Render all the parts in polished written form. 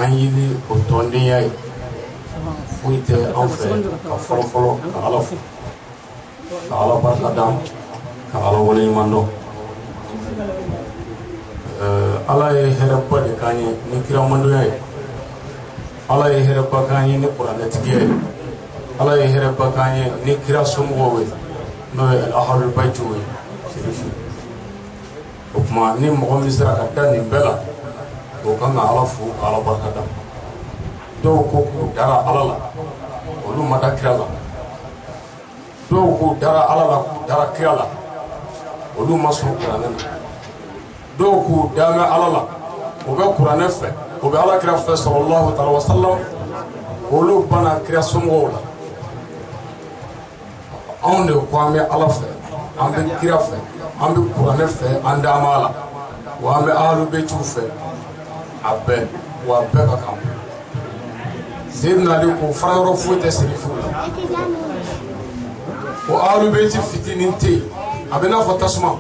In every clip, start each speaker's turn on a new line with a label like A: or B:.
A: an yili o tɔndenya ye foyi tɛ an fɛ ka fɔlɔfɔlɔ ka Ala fo ka Ala barika da ka Ala waleɲuman dɔn. Ala ye hɛrɛba de k'an ye ni kiramandonya ye. Ala ye hɛrɛba k'an ye ni kuranɛtigiya ye. Ala ye hɛrɛba k'an ye ni kira somɔgɔw ye n'o ye ahlul baytiw ye serifu. O tuma ni mɔgɔ min sera ka da nin bɛɛ la o kan ka Ala fo ka Ala barika da. Dɔw ko k'u dara Ala la olu ma da kira la. Dɔw k'u dara Ala la k'u dara kira la olu ma sɔn kuranɛ na. Dɔw k'u damɛ Ala la u bɛ kuranɛ fɛ u bɛ Ala kira fɛ sallallahu alaihi wa sallam olu bana kira somɔgɔw la. Anw de ko an bɛ Ala fɛ an bɛ kira fɛ an bɛ kuranɛ fɛ an dama la wa an bɛ ahlul baytiw fɛ a bɛɛ wa a bɛɛ ka kan. Seydina Ali ko fara yɔrɔ foyi tɛ serifu la. O ahlul bayti fitinin tɛ yen a bɛ n'a fɔ tasuma.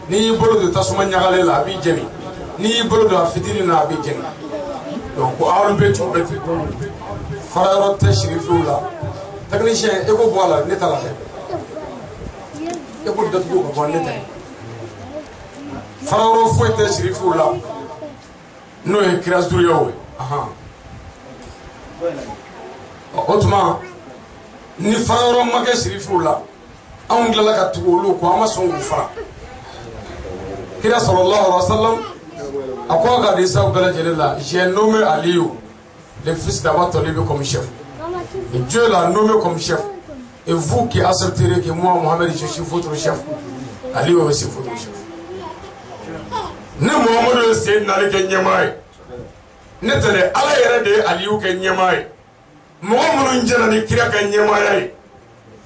A: Ni y'i bolo don tasuma ɲagalen la a b'i jeni ni y'i bolo don a fitinin na a b'i jeni. Donc ko ahlul baytiw bɛ ten fara yɔrɔ tɛ serifuw la. Technicien e ko bɔ a la ne ta la dɛ. E ko datugu ka bɔ ne ta ye. Fara yɔrɔ foyi tɛ serifuw la n'o ye kira zuriyaw ye. O tuma ni fara yɔrɔ ma kɛ serifuw la anw tilala ka tugu olu kɔ an ma sɔn k'u fara. Kira sallallahu alaihi wa sallam a ko a ka hadisaw bɛɛ lajɛlen la j'ai nommé Aliyu le fils d'Aba Talib comme chef et Dieu l'a nommé comme chef et vous qui accepterez que moi Mohamed je suis votre chef Aliyu aussi votre chef. Ne Muhammadu ye Seydina Ali kɛ ɲɛmaa ye ne tɛ dɛ Ala yɛrɛ de ye Aliyu kɛ ɲɛmaa ye. Mɔgɔ minnu jɛna ni kira ka ɲɛmaaya ye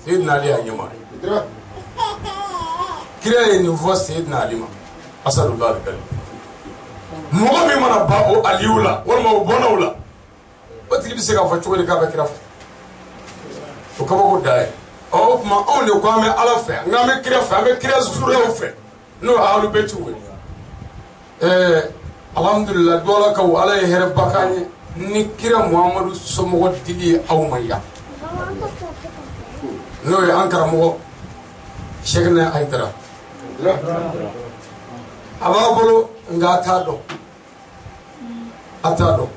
A: Seydina Ali y'a ɲɛmaa ye. Kira ye nin fɔ Seydina Ali ma asadullah al-karim. Mɔgɔ min mana ba o Aliyu la walima o bɔnnaw la o tigi bɛ se k'a fɔ cogo di k'a bɛ kira fɛ o kabako da ye. O tuma anw de ko an bɛ Ala fɛ n k'an bɛ kira fɛ an bɛ kira zuriyaw fɛ n'o ye ahlul baytiw ye. Alhamdulillah duwala kaw Ala ye hɛrɛba k'an ye ni kira Muhamadu somɔgɔ dili ye aw ma yan n'o ye an karamɔgɔ Cheikhna Aidara a b'a bolo nka a t'a dɔn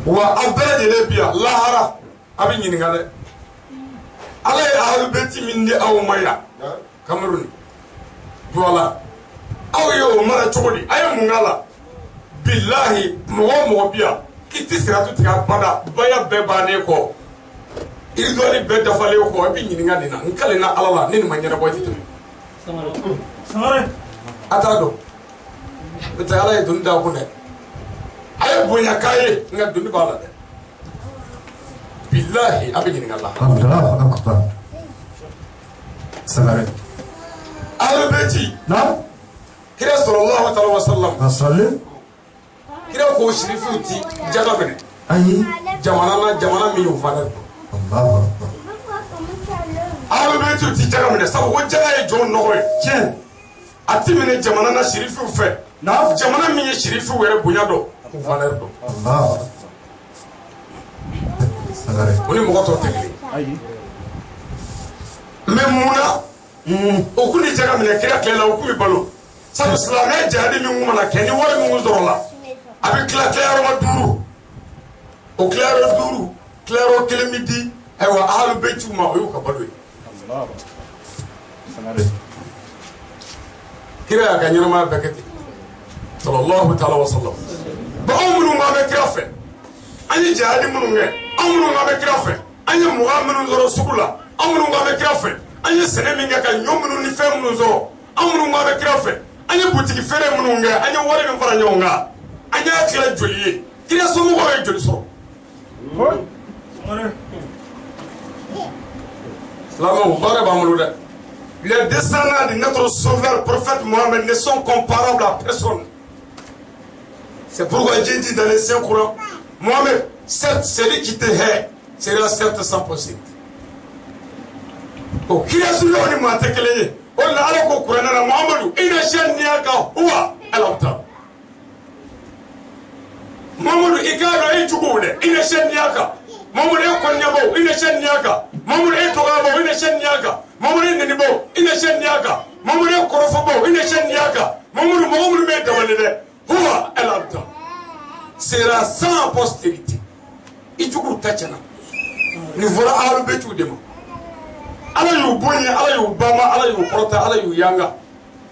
A: wa a bɛɛ lajɛlen bi yan lahara a bɛ ɲininka dɛ Ala ye ahlul bayti min di aw ma yan Cameroun duwala aw ye o mara cogo di a ye mun k'a la billahi mɔgɔ mɔgɔ bi yan k'i tɛ siratu tigɛ abada baya bɛɛ bannen kɔ iridɔni bɛɛ dafalen kɔ i bɛ ɲininka nin na n kale na Ala la ne nin ma ɲɛnabɔ i tɛ tɛmɛ a t'a dɔn n'o tɛ Ala ye doni d'a kun dɛ a ye bonya k'a ye nka doni b'a la dɛ billahi a bɛ ɲininka la. ahlul bayti kira sallallahu alaihi wa sallam kira ko shirifu ti jaga minɛ ayi jamana min y'o fana ahlul bayti ti jaga minɛ sabu ko jaga ye jɔn nɔgɔ ye tiɲɛ a ti minɛ jamana na shirifu fɛ jamana min ye shirifu yɛrɛ bonya dɔn o fana dɔn o ni mɔgɔ tɔw tɛ kelen mais munna o kun ni jaga minɛ kira tilela o kun bɛ balo sabu silamɛ jihadi min kun mana kɛ ni wari min kun sɔrɔ la a bɛ tila tilayɔrɔ 5 o tilayɔrɔ 5 tilayɔrɔ 1 bɛ di ayiwa ahlul baytiw ma o y'u ka balo ye kira y'a ka ɲɛnamaya bɛɛ kɛ ten sallallahu ta'ala wa sallam. Bon anw minnu b'an bɛ kira fɛ an ye jihadi minnu kɛ anw minnu b'an bɛ kira fɛ an ye mugan minnu sɔrɔ sugu la anw minnu b'an bɛ kira fɛ an ye sɛnɛ min kɛ ka ɲɔ minnu ni fɛn minnu sɔrɔ anw minnu b'an bɛ kira fɛ an ye butigi feere minnu kɛ an ye wari min fara ɲɔgɔn kan an y'a tila joli ye kira somɔgɔw ye joli sɔrɔ. Silamɛw baara b'an bolo dɛ. Les descendants de notre sauveur prophète Mohammed ne sont comparables à personne. C'est pourquoi j'ai dit dans les Saint-Courants, Mohammed, certes, celui qui te hait sera certes sans possibilité. Oh, qui est celui qui m'a télégué? Oh, là, alors qu'on croit dans Mohammed, il n'est jamais né à Kawa, alors. Mamoudou Ikado et Tchoukoule, il est chez Niaka. Mamoudou Konyabo, il est chez Niaka. Mamoudou Torabo, il est chez Niaka. Mamoudou Nenibo, il est chez Niaka. Mamoudou Korofobo, il est chez Niaka. Mamoudou Medamalede, Houa El Abda. Sera sans postérité. Itchoukou Tachana. Nous voilà à l'Ubetou de moi. Ala yu Boye, ala yu Bama, ala yu Prota, ala yu Yanga,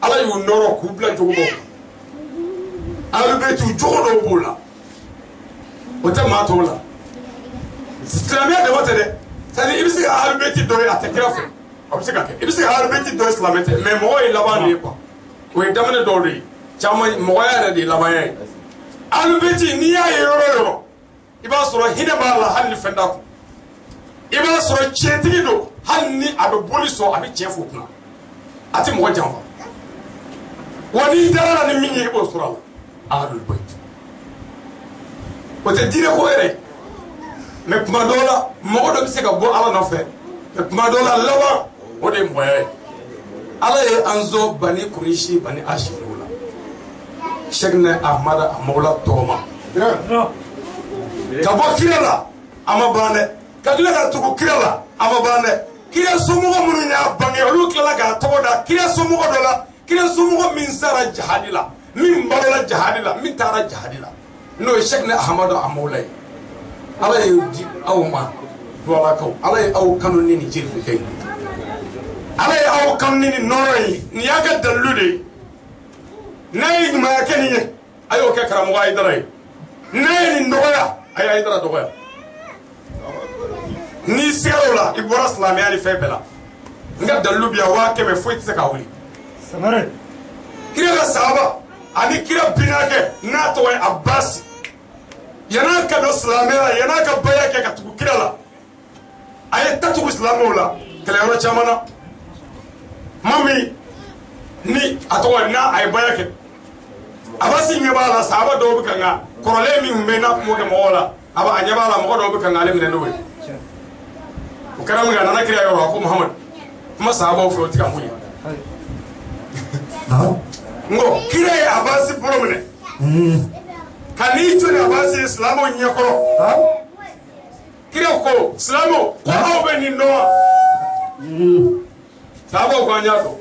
A: ala yu Noro, Kubla Jogo. Ala l'Ubetou Jogo Bola. Ote Matola. Islamia de votre. C'est-à-dire, il s'est arbité de la télégraphie. Il s'est arbité de l'islamé, mais moi, il l'a pas. Oui, d'amener d'ordi. Chama, moi, il l'a pas. Arbité, ni à Yoro. Il va sur le Hidabala, Hanni Fendaku. Il va sur le Chetido, Hanni à le Boliso, avec Chef Oukna. Ati moi, Jamba. Wani Dara, le mini Bosra. Arbité. Ote dire quoi, mais kuma dɔ la mɔgɔ dɔ bɛ se ka bɔ ala nɔfɛ mais kuma dɔ la laban o de ye mɔgɔya ye ala ye an zɔ bani kurisi bani ashiru la sɛginɛ ahmada a mɔgɔla tɔgɔma ka bɔ kira la a ma ban dɛ ka tila ka tugu kira la a ma ban dɛ kira somɔgɔ minnu y'a bange olu tilala k'a tɔgɔ da kira somɔgɔ dɔ la kira somɔgɔ min sara jahadi la min balola jahadi la min taara jahadi la n'o ye sɛginɛ ahmada a mɔgɔla ye ala ye di aw ma duwala kaw ala ye aw kanu ni ni jeli kay ala ye aw kanu ni noro yi ni ya ga dalu de nay ma ya keni ye ayo ke karamu ay dara yi nay ni ndoya ay dara doya ni serola ibora islam ya ni febela nga dalu biya wa ke be foyi tse ka wuli samare kira ga sahaba ani kira binake na to ay abbas yana ka do islamera yana ka baya ke ka tugu kira la ay tatugu islamu la kala yoro chamana mami ni atwa na ay baya ke abasi nyeba la sahaba do bi kanga korole mi humbe na mo ke mo la aba anyeba la mo do bi kanga le mi no we o karamu ga nana kira yoro ko muhammad kuma sahaba fo tika muni ngo kira ya abasi promene kani joni abasi islamo nyekoro kire ko islamo ko awbe ni no sabo ko anyado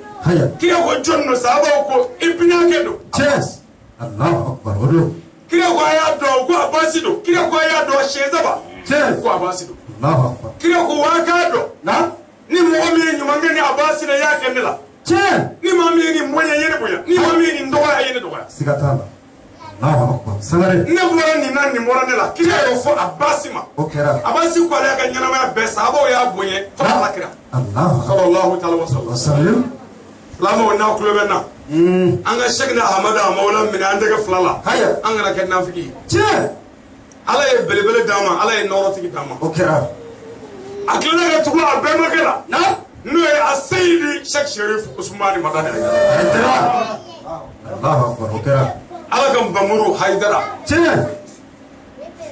A: kire ko jonno sabo ko ibina kedo
B: yes allah akbar wodo
A: kire ko ayado ko abasi do kire ko ayado shezaba
B: yes
A: ko abasi do
B: allah akbar
A: kire ko wakado na ni mo mi nyumange ni abasi na yake ndela
B: yes
A: ni mami ni mwenye yene boya ni mami ni ndoa yene doya
B: sigatala Allahu akbar sangare
A: ne bora ni nan ni mora ne la kira yo fo abasima
B: okera
A: abasi ko ala ka nyana ma be sabo ya bonye to ala kira
B: allah
A: sallallahu ta'ala wa
B: sallam
A: lamo na kulobe na anga shekna ahmada maula min andega flala
B: haya
A: anga ka nafiki
B: je
A: ala ye belebele dama ala ye noro tigi dama
B: okera
A: akila ga tuwa abe makela na no ye asayidi shek sharif usmani madani
B: Allahu akbar okera
A: ala kan bamuru haidara
B: je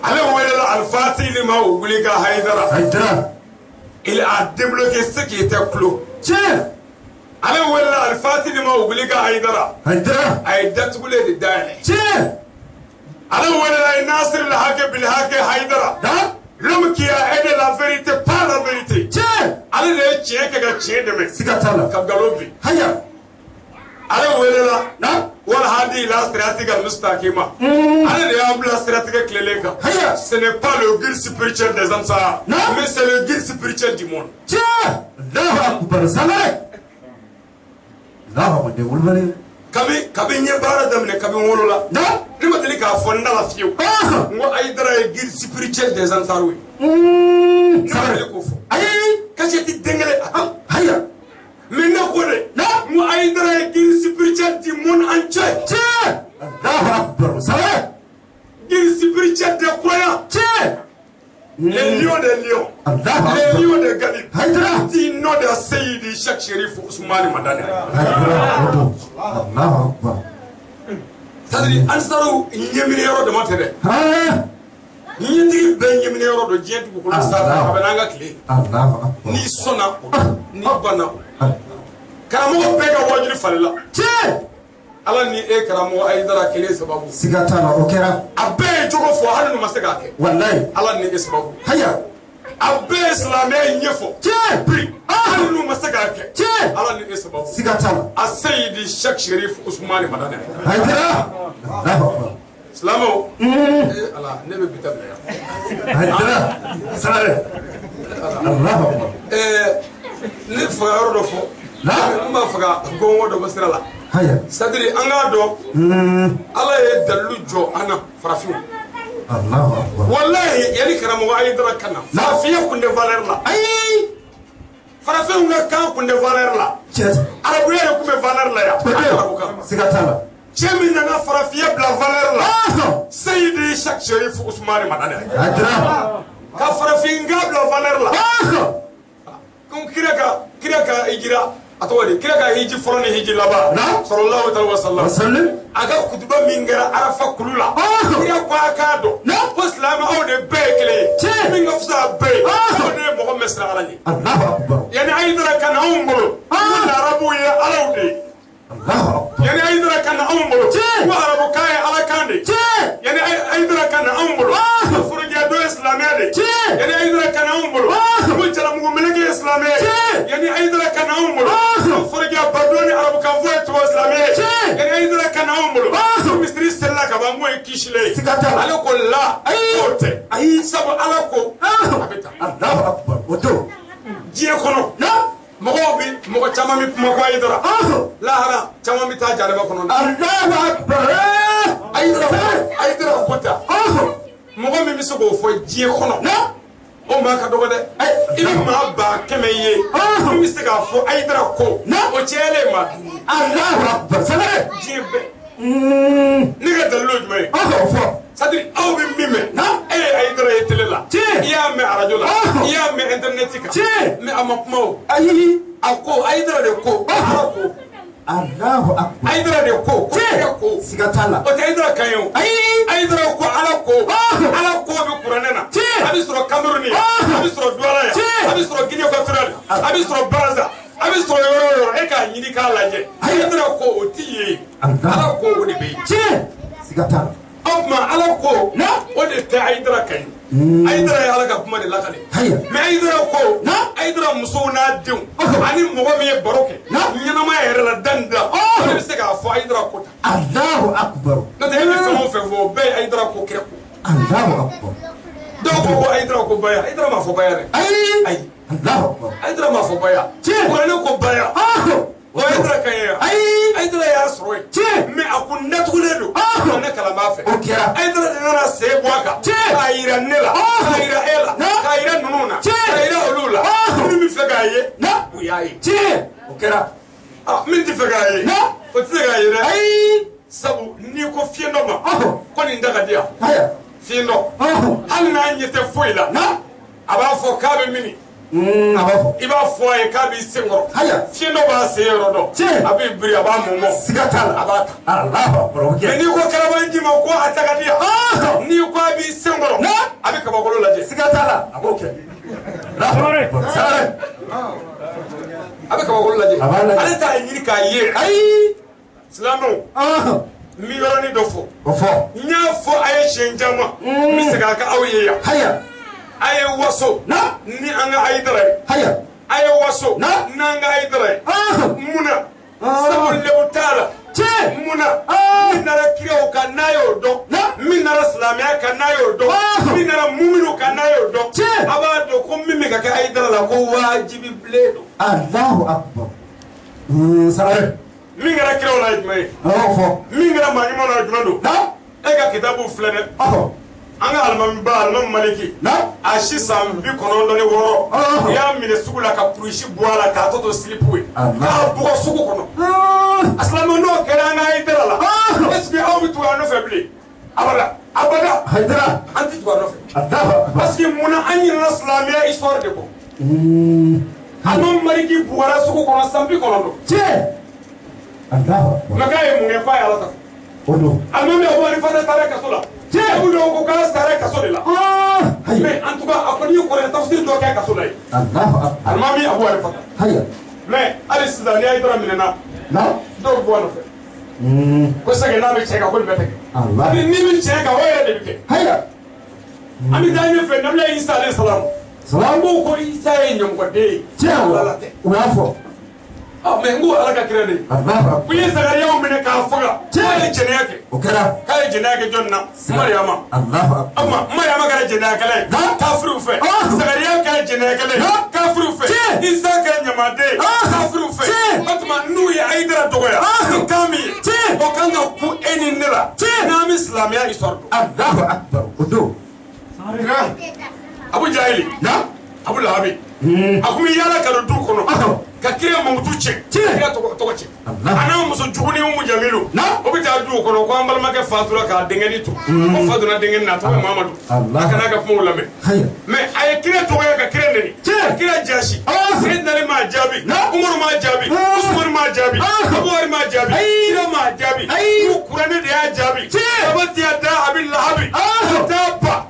A: ala wala al-fatih lima ugliga haidara il a débloqué ce qui était clos
B: je
A: ala wala al-fatih lima ugliga haidara ay datbule de dale
B: je
A: ala wala nasir al-haq bil haq haidara l'homme qui a aidé la vérité par la vérité
B: je
A: ala le tien que ga tien de me
B: sigatala
A: ka galobi
B: haya
A: ala wala na wala hadi la stratégie mustaqima ala de ambla stratégie cléleka ce n'est pas le guide spirituel des ansar mais c'est le guide spirituel du monde
B: je Allahu akbar sangare Allahu de wulmane
A: kabi nye bara damne kabi wolola
B: na
A: ni ma deli ka fonda la fiyo ngo ay dara e guide spirituel des ansar oui
B: sangare
A: ko fo
B: ay
A: kache ti dengale
B: haya
A: mais na ko de na mo ay dara e guide spirituel du monde entier
B: je Allahu akbar sangare
A: guide spirituel des croyants les lions des lions les lions des galib dit nom de Seydi Cheikh Chérif Ousmane Madani
B: Allahu akbar
A: c'est-à-dire ansaru nyemine yoro de matede nyetigi ben nyemine yoro do jeetu ko la sa ka benanga kle
B: Allahu akbar
A: ni sona ni bana karamo be ga wajuri falila ala ni e karamo Aidara kele sababu
B: sigatala okera
A: abe jogo fo hanu masaka ke
B: wallahi
A: ala ni e sababu
B: haya
A: abe islamé nyefo pri hanu masaka ke ala ni e sababu
B: sigatala
A: asayidi Sheikh Sherif Ousmane Madane
B: Haidara
A: Islamo ala ne be bitam ya
B: Haidara sare Allahu akbar
A: ne fa yoro fo
B: la
A: ma faga gongo do basira la
B: haya
A: sadiri anga do ala ye dalu jo ana farafiu
B: Allahu akbar
A: wallahi yani karamo Aidara kana farafiya kunde valeur la
B: ay
A: farafiu nga kan kunde valeur la
B: chet
A: arabu ya kunde valeur la ya arabu kan
B: sigatala
A: chemi nga farafiya bla valeur la Seydi Sheikh Sherif Ousmane Madane
B: Haidara
A: ka farafinga bla valeur la kun kiraka ijira atawadi kiraka hiji foloni hiji laba sallallahu alaihi wasallam aga kutuba mingara arafa kulula kira kwa kado islam aw de bekle minga fusa be aw de mo mesra alani
B: Allahu akbar
A: yani Aidara kana umbo wala arabu ya alawde
B: Allahu akbar
A: yani Aidara kana umbo wa arabu kay alakande yani Aidara kana umbo furuja do islamade yani Aidara kana umbo mo jara mo melege islamade yani Aidara kana umbo furuja badoni arabu kan voye to islamade yani Aidara kana umbo mistri sella ka ba mo kishile ala ko la ayote ay sabu ala ko abeta
B: Allahu akbar oto
A: jie kono mogo chama mi mo ko Aidara lahara chama mi ta jare ba kono
B: Allahu akbar
A: Aidara kota mogo mi miso go fo jie kono o ma ka dogo de ibi ma ba keme ye mi se ga fo Aidara ko o chele ma
B: Allahu akbar sabare
A: jie be ni ga dalo jme
B: fo
A: sadri aw bi mime Aidara yetele la ya me arajo la ya me internet ka me amapmo
B: ayi
A: ako Aidara de ko ko
B: Allahu akbar
A: Aidara de ko ko
B: sigatala
A: o te Aidara kayo Aidara ko ala ko be kuranena abi soro Cameroon abi soro Douala ya abi soro Guinea Equatorial abi soro Brazza abi soro yoro e ka nyini ka laje Aidara ko o tiye ala ko o de be
B: sigatala
A: amma ala ko o de te Aidara kayo Aidara ya ala ka kuma de lakale me Aidara ko Aidara muso na den ani mogo mi baroke nyana ma yere la danda o se ka fo Aidara ko
B: Allahu akbar
A: na te mi famo fe fo be Aidara ko kire ko
B: Allahu akbar
A: do ko Aidara ko baya Aidara ma fo baya re ay
B: Allahu akbar
A: Aidara ma fo baya ko ne ko baya o Aidara kaya Aidara ya soro me akun natuledo ne kala ma fe Aidara de na se boaka ayira nela ayira ela ayira nununa ayira olula mi fe gaye u yayi okera min ti fe gaye o ti gaye re sabu ni ko fiendo ma ko ni ndaga dia fiendo hal na nyete foila aba fo kabe mini abafo iba fo e kabe singoro fiendo ba se rodo abi biri aba momo
B: sigatala
A: abata
B: Allahu akbar
A: ni ko karabanji ma ko ataka dia ni ko abi singoro abi ka bagolo laje
B: sigatala aboke sare
A: abi ka bagolo laje ale ta nyiri ka ye islamo mi yoroni dofo nya fo aye shenjama mi sega ka awye ya aye waso ni anga Aidara aye waso nanga Aidara muna sabon lebutala muna minara kiriyo ka nayo do minara islamiya ka nayo do minara muminu ka nayo do aba do ko mimi ka Aidara la ko wajibi bledo
B: Allahu akbar sare
A: mingara kiriyo la jumai mingara manimo na jumando ega kitabu flene anga alman maliki ashi sambi konondo ne woro ya mine sugula ka pruishi boala ka toto slipwe ka bugo sugu kono aslamo no kera nga Aidara la esbi awu tu anu febli abada
B: Haidara
A: anti tu anu febli parce que muna anyi na islamia histoire de ko alman maliki buara sugu kono sambi konondo
B: Allahu
A: makaye munge fa ya lata
B: odo
A: alman me wari fa tare ka sola Udo ko kala sare kaso de la mais en tout cas akoni ko re tafsir do ka kaso lay
B: Allahu akbar
A: almami Abu Hanifa mais ali sidani Aidara minena do bo no fe ko sɛgɛ n'a bɛ cɛ kan ko nin bɛ tigɛ ni min cɛ kan o yɛrɛ de bɛ kɛ
B: haya
A: an bɛ taa ɲɛfɛ nabila Isa alayhi salam an ko Isa ye ɲɔmɔgɔden ye
B: tiɲɛ ala tɛ o y'a fɔ
A: mais n ko ala ka kira de ko ye Zakariyaw minɛ k'a faga k'a ye jɛnɛya kɛ
B: o kɛra
A: k'a ye jɛnɛya kɛ jɔnni na Mariyama Mariyama kɛra jɛnɛyakɛla ye kafiriw fɛ Zakariya kɛra jɛnɛyakɛla ye kafiriw fɛ Isa kɛra ɲamaden kafiriw fɛ o tuma n'u ye Ayidara dɔgɔya ni kan min ye o kan ka ku e ni ne la n'an bɛ silamɛya histoire dɔn
B: Allahu akbar o don
A: Abu Jahili Abu Lahabi a kun bɛ yaala ka don du kɔnɔ ka kira mankutu cɛ kira tɔgɔ cɛ a n'a muso juguni Umu Jamilu o bɛ taa du kɔnɔ ko an balimakɛ fatura k'a denkɛni to ko fatura denkɛni na a tɔgɔ Mamadu a kana ka kumaw lamɛn mais a ye kira tɔgɔya ka kira neni ka kira jasi Seydina m'a jaabi Umaru m'a jaabi Usmanu m'a jaabi Abubakar m'a jaabi kira m'a jaabi ko kuranɛ de y'a jaabi tabati yada Abi Lahabi ka taa ba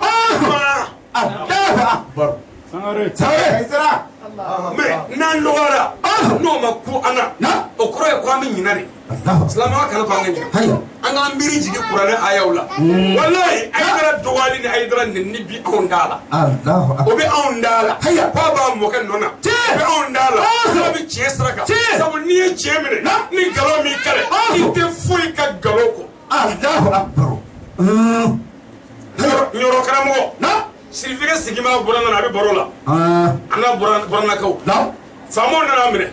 B: Allahu akbar sangare
A: mais n'an nɔgɔyara n'o ma ku an na o kɔrɔ ye ko an bɛ ɲinɛ de silamɛya kana to an ka ɲinɛ an k'an miiri jigin kuranɛ ayaw la walahi Ayidara dɔgɔyali ni Ayidara nɛnini bi anw da la o bɛ anw da la k'a b'a mɔkɛ nɔ na o bɛ anw da la k'a bɛ tiɲɛ sira kan sabu n'i ye tiɲɛ minɛ ni nkalon m'i kɛlɛ i tɛ foyi ka nkalon kɔ
B: Allahu akbar
A: ɲɔrɔ karamɔgɔ sirifika sigima bɔra nana a bɛ baro la an n'a buranakaw faamaw nana minɛ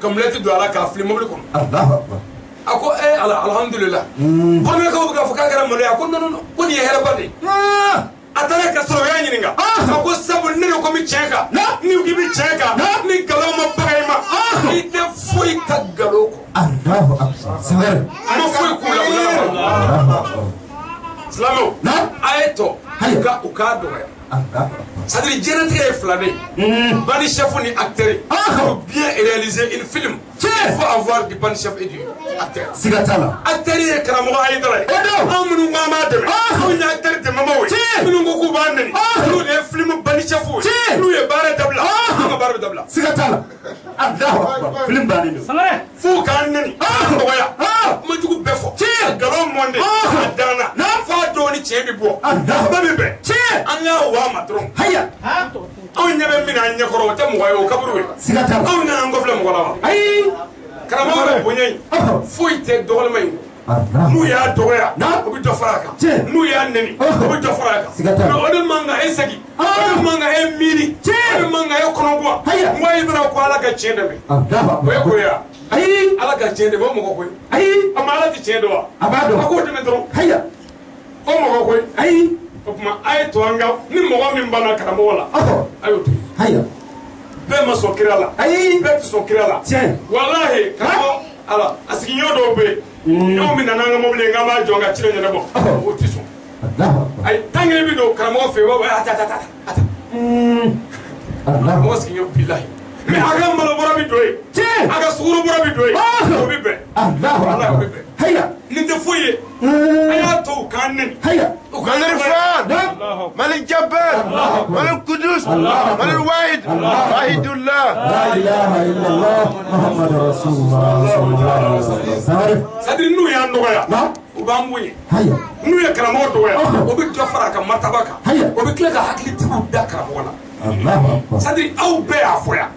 A: ka mulɛti don a la k'a fili mobili kɔnɔ a ko ala alhamdulillah buranakaw bɛ k'a fɔ k'a kɛra malo ye a ko non ko nin ye hɛrɛba de ye a taara ka sɔrɔ o y'a ɲininka a ko sabu ne de ko bɛ tiɲɛ kan ni k'i bɛ tiɲɛ kan ni nkalon ma baga i ma i tɛ foyi ka nkalon kɔ a ma foyi k'u la silamɛw a ye tɔ u k'a dɔgɔya c'est-à-dire diɲɛlatigɛ ye fila de ye bandi chef ni acteur pour bien réaliser une film il faut avoir du bandi chef et du acteur
B: siga t'a la
A: acteur ye karamɔgɔ Ayidara ye anw minnu ko an b'a dɛmɛ anw ye acteur dɛmɛbaaw ye minnu ko k'u b'a nɛni n'u de ye film bandi chef ye n'u ye baara dabila anw ka baara bɛ dabila
B: siga t'a la Allahu akbar film bannen don
A: f'u k'an nɛni k'an dɔgɔya kumajugu bɛɛ fɔ nkalon mɔnde a danna f'a dɔw ni tiɲɛ bɛ bɔ bɛɛ bɛ bɛn an y'a wa ma dɔrɔn anw ɲɛ bɛ min an ɲɛkɔrɔ o tɛ mɔgɔ ye o kaburu ye anw nana an kɔfilɛ mɔgɔ la wa karamɔgɔ bɛ bonya in foyi tɛ dɔgɔlima in kɔ n'u y'a dɔgɔya o bɛ dɔ fara a kan n'u y'a nɛni o bɛ dɔ fara a kan mais o de man kan e segin o de man kan e miiri o de man kan e kɔnɔbɔ n ko Ayidara ko ala ka tiɲɛ dɛmɛ o ye ko ye wa ala ka tiɲɛ dɛmɛ o mɔgɔ ko ye a ma ala tɛ tiɲɛ dɔn wa a k'o dɛmɛ dɔrɔn o mɔgɔ ko ye o tuma a ye to an ka ni mɔgɔ min banna karamɔgɔ la a y'o to yen bɛɛ ma sɔn kira la bɛɛ tɛ sɔn kira la walahi karamɔgɔ ala a sigiɲɔgɔn dɔw bɛ yen n'anw min nana an ka mobili ye k'an b'a jɔ ka cire ɲɛnabɔ o tɛ sɔn ayi tant que i bɛ don karamɔgɔ fɛ yen o b'a fɔ ata karamɔgɔ sigiɲɔgɔn bilahi mais a ka malobɔrɔ bɛ don yen a ka sugurobɔrɔ bɛ don yen o bɛ bɛn walahi o bɛ bɛn nin tɛ foyi ye a y'a to u k'an nɛni
C: من الرفان من الجبار من القدوس من الواحد واحد الله
B: لا إله إلا الله محمد رسول الله صلى الله عليه وسلم
A: c'est-à-dire n'u y'an dɔgɔya u b'an bonya n'u ye karamɔgɔ dɔgɔya o bɛ dɔ fara a ka martaba kan o bɛ tila ka hakilitigiw da karamɔgɔ la c'est-à-dire aw bɛɛ y'a fɔ yan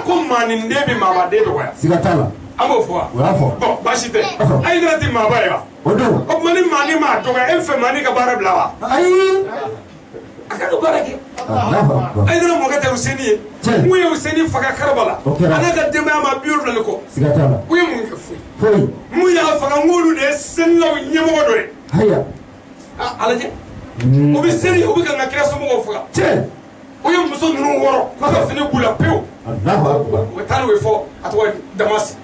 A: ko maaninden bɛ maabaden dɔgɔya
B: siga t'a la
A: an b'o fɔ wa bon baasi tɛ Ayidara tɛ maaba ye wa o tuma ni maani maa dɔgɔya e fɛ maani ka baara bila wa
B: ayi
A: a ka baara kɛ Ayidara mɔkɛ tɛ Useni ye mun ye Useni faga Karabala a n'a ka denbaya ma 70 kɔ u ye mun kɛ foyi mun y'a faga nk'olu de ye senilaw ɲɛmɔgɔ dɔ ye a lajɛ u bɛ seli u bɛ ka n ka kira somɔgɔw faga u ye muso ninnu wɔrɔ k'a ka fini b'u la pewu u bɛ taa n'u ye fɔ a tɔgɔ Damasi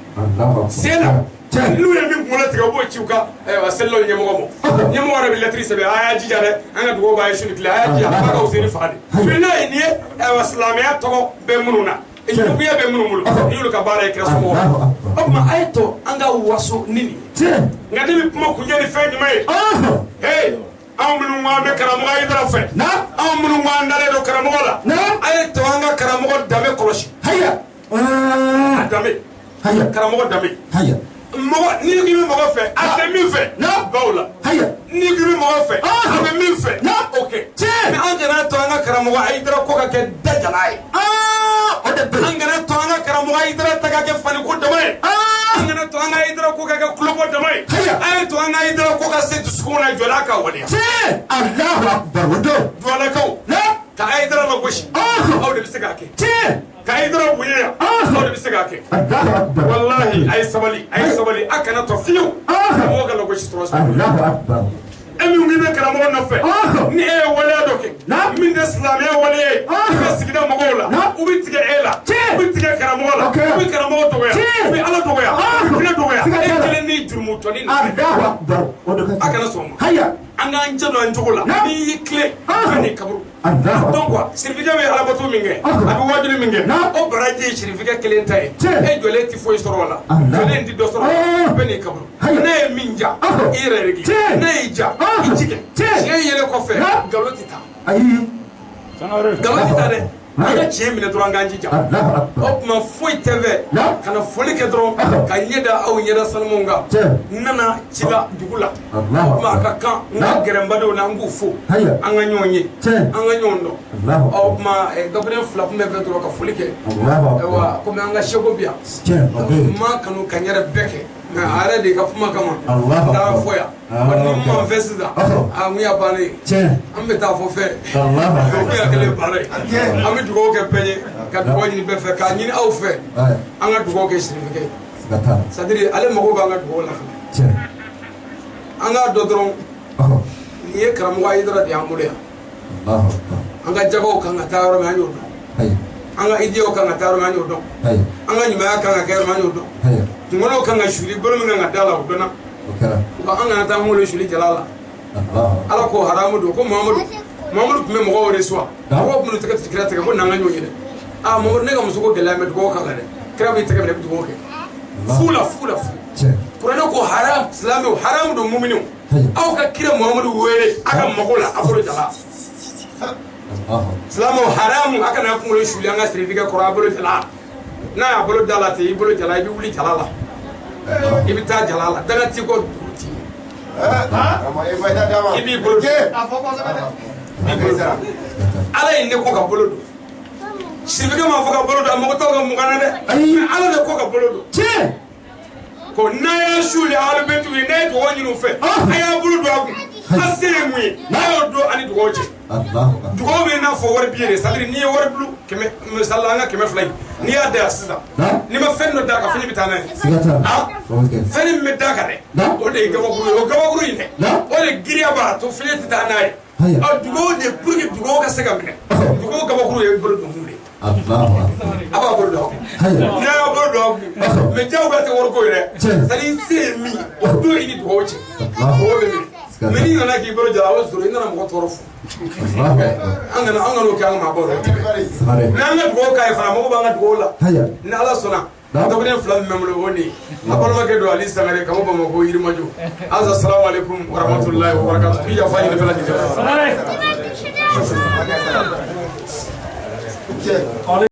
A: sen na n'u ye min kunkolo tigɛ u b'o ci u ka selilaw ɲɛmɔgɔ ma ɲɛmɔgɔ yɛrɛ bɛ lɛtiri sɛbɛn a y'a jija dɛ an ka dugawu b'a ye suni tile a y'a jija f'a ka Useni faga de mais n'a ye nin ye silamɛya tɔgɔ bɛ minnu na juguya bɛ minnu bolo ni y'olu ka baara ye kira somɔgɔw o tuma a ye to an ka waso ni nin ye nka ne bɛ kuma kuncɛ ni fɛn jumɛn ye anw minnu ko an bɛ karamɔgɔ Ayidara fɛ anw minnu ko an dalen don karamɔgɔ la a ye to an ka karamɔgɔ danbe kɔlɔsi a danbe karamɔgɔ danbe mɔgɔ n'i k'i bɛ mɔgɔ fɛ a tɛ min fɛ baw la n'i k'i bɛ mɔgɔ fɛ a bɛ min fɛ o kɛ mais an kana to an ka karamɔgɔ Hayidara ko ka kɛ dajala ye o de bɛ an kana to an ka karamɔgɔ Hayidara ta ka kɛ faniko dama ye an kana to an ka Hayidara ko ka kɛ kulobɔ dama ye an ye to an ka Hayidara ko ka se dusukun na jɔla ka waleya Allahu Akbar o don duwalakaw ka Hayidara la gosi aw de bɛ se k'a kɛ ka Hayidara bonya aw de bɛ se k'a kɛ wallahi a ye sabali a kana to fiyewu mɔgɔ ka la gosi tɔrɔ Allahu Akbar e min bɛ karamɔgɔ nɔfɛ ni e ye waleya dɔ kɛ min tɛ silamɛya waleya ye i bɛ sigida mɔgɔw la u bɛ tigɛ e la u bɛ tigɛ karamɔgɔ la u bɛ karamɔgɔ dɔgɔya u bɛ Ala dɔgɔya u bɛ dɔgɔya e kelen ni jurumutɔni a kana sɔn o ma an k'an jɛ don an cogo la n'i y'i tilen ka n'i kaburu donc quoi sirifikɛ bɛ alabato min kɛ a bɛ wajibi min kɛ o baraji ye sirifikɛ kelen ta ye e jɔlen tɛ foyi sɔrɔ o la jɔlen tɛ dɔ sɔrɔ o la bɛɛ n'i kaburu ne ye min ja i yɛrɛ régler ne y'i ja i jigin tiɲɛ yɛlɛ kɔfɛ nkalon tɛ taa nkalon tɛ taa dɛ an ka tiɲɛ minɛ dɔrɔn an k'an jija o tuma foyi tɛ fɛ ka na foli kɛ dɔrɔn ka ɲɛ da aw ɲɛda sanumanw kan n nana ci la dugu la o tuma a ka kan n ka gɛrɛnbadenw na n k'u fo an ka ɲɔgɔn ye an ka ɲɔgɔn dɔn o tuma gabinen fila tun bɛ fɛ dɔrɔn ka foli kɛ ayiwa komi an ka seko bi yan n ma kanu ka n yɛrɛ bɛɛ kɛ mais a yɛrɛ de ka kuma kama n taara fɔ yan ni ma fɛ sisan a mun y'a bannen ye an bɛ taa fɔ fɛ o kun y'a kɛlen baara ye an bɛ dugawu kɛ bɛɛ ye ka dugawu ɲini bɛɛ fɛ k'a ɲini aw fɛ an ka dugawu kɛ sirifikɛ ye c'est à dire ale mago b'an ka dugawu la fana an k'a dɔn dɔrɔn nin ye karamɔgɔ Hayidara de y'an bolo yan an ka jagaw kan ka taa yɔrɔ min an y'o dɔn an ka idiyaw kan ka taa yɔrɔ min an y'o dɔn an ka ɲumanya kan ka kɛ yɔrɔ min an y'o dɔn kunkɔnɔw kan ka suli bolo min kan ka da la o dɔnna wa an kana taa ngolo suli jala la Ala ko haramu don ko Muhamadu tun bɛ mɔgɔw reçoit mɔgɔw tun bɛ tɛgɛ tigɛ tigɛ ko n'an ka ɲɔgɔn ye dɛ Muhamadu ne ka muso ko gɛlɛya mɛ dugawu k'a la dɛ kira b'i tɛgɛ minɛ i bɛ dugawu kɛ fu kuranɛ ko haram silamɛw haramu don muminiw aw ka kira Muhamadu wele a ka mago la a bolo jala silamɛw haramu a kana kunkolo suli an ka sirifikɛ kɔrɔ a bolo jala n'a y'a bolo da la ten i bolo jala i bɛ wuli jala la i bɛ taa jala la daga t'i kɔ dugu t'i i b'i bolo Ala ye ne ko ka bolo don sirifikɛ m'a fɔ ka bolo don a mago t'aw ka mugan na dɛ mais Ala de ko ka bolo don ko n'a y'a suli alu bɛ tugu n'a ye dugawu ɲini u fɛ a y'a bolo don a kun a se ye mun ye n'a y'o don ani dugawu cɛ dugawu bɛ n'a fɔ wari bi ye de c'est à dire n'i ye wari bulu kɛmɛ misali la an ka 100 in n'i y'a da yan sisan n'i ma fɛn dɔ d'a kan fɛn bɛ taa n'a ye fɛn min bɛ d'a kan dɛ o de ye gabakuru ye o gabakuru in dɛ o de giriya b'a to fɛn tɛ taa n'a ye dugawu de pour que dugawu ka se ka minɛ dugawu gabakuru ye bolo don mun de a b'a bolo don n'a y'a bolo don a kun mais jaw ka tɛ wari ko ye dɛ c'est à dire se ye min o don i ni dugawu cɛ dugawu bɛ minɛ mais n'i nana k'i bolo jala o sɔrɔ i nana mɔgɔ tɔɔrɔ fo an kana o kɛ an ka maabaw la mais an ka dugawu k'a ye fana mɔgɔw b'an ka dugawu la ni Ala sɔnna dɔgɔden fila min bɛ n bolo o de ye a balimakɛ don Ali Sangare ka bɔ Bamakɔ Yirimajɔ assalamu alaikum wa rahmatullahi wa barakatuh i yafa ɲini bɛɛ lajɛlen